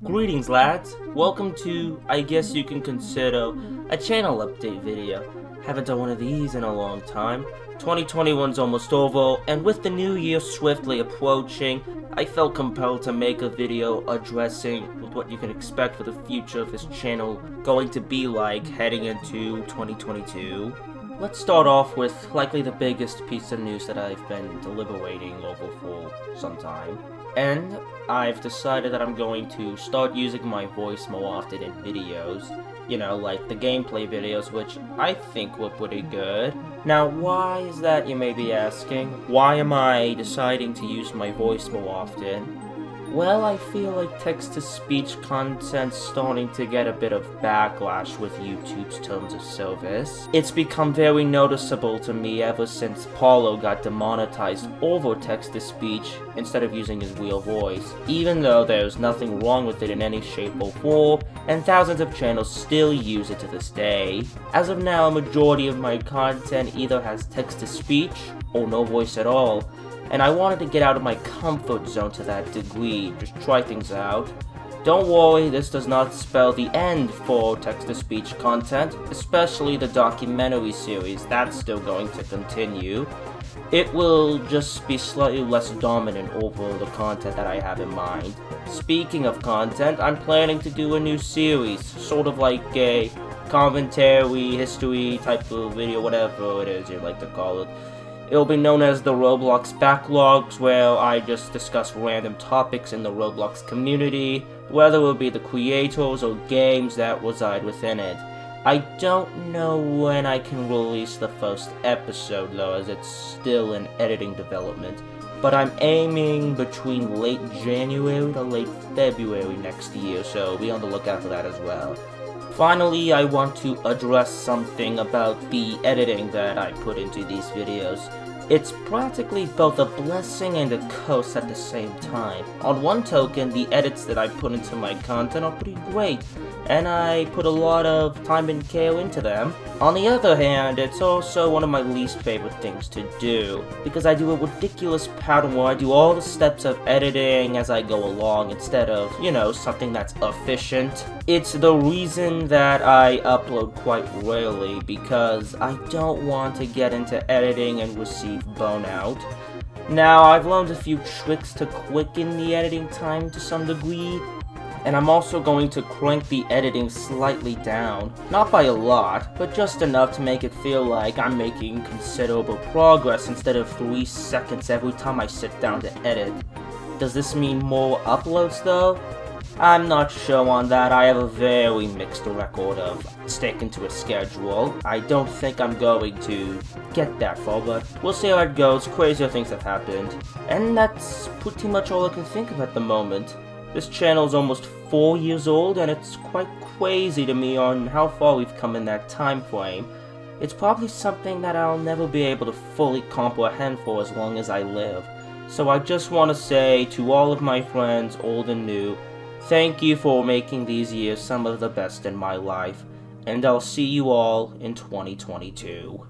Greetings lads, welcome to, I guess you can consider, a channel update video. Haven't done one of these in a long time. 2021's almost over, and with the new year swiftly approaching, I felt compelled to make a video addressing what you can expect for the future of this channel going to be like heading into 2022. Let's start off with likely the biggest piece of news that I've been deliberating over for some time. And I've decided that I'm going to start using my voice more often in videos. You know, like the gameplay videos, which I think were pretty good. Now, why is that, you may be asking? Why am I deciding to use my voice more often? Well, I feel like text-to-speech content's starting to get a bit of backlash with YouTube's terms of service. It's become very noticeable to me ever since Paulo got demonetized over text-to-speech instead of using his real voice, even though there's nothing wrong with it in any shape or form, and thousands of channels still use it to this day. As of now, a majority of my content either has text-to-speech or no voice at all, and I wanted to get out of my comfort zone to that degree, just try things out. Don't worry, this does not spell the end for text-to-speech content, especially the documentary series, that's still going to continue. It will just be slightly less dominant over the content that I have in mind. Speaking of content, I'm planning to do a new series, sort of like a commentary, history type of video, whatever it is you'd like to call it. It'll be known as the Roblox Backlogs, where I just discuss random topics in the Roblox community, whether it will be the creators or games that reside within it. I don't know when I can release the first episode though, as it's still in editing development, but I'm aiming between late January to late February next year, so be on the lookout for that as well. Finally, I want to address something about the editing that I put into these videos. It's practically both a blessing and a curse at the same time. On one token, the edits that I put into my content are pretty great, and I put a lot of time and care into them. On the other hand, it's also one of my least favorite things to do, because I do a ridiculous pattern where I do all the steps of editing as I go along instead of, you know, something that's efficient. It's the reason that I upload quite rarely, because I don't want to get into editing and receive burnout. Now, I've learned a few tricks to quicken the editing time to some degree, and I'm also going to crank the editing slightly down. Not by a lot, but just enough to make it feel like I'm making considerable progress instead of 3 seconds every time I sit down to edit. Does this mean more uploads though? I'm not sure on that. I have a very mixed record of sticking to a schedule. I don't think I'm going to get that far, but we'll see how it goes. Crazier things have happened. And that's pretty much all I can think of at the moment. This channel is almost 4 years old, and it's quite crazy to me on how far we've come in that time frame. It's probably something that I'll never be able to fully comprehend for as long as I live. So I just want to say to all of my friends, old and new, thank you for making these years some of the best in my life, and I'll see you all in 2022.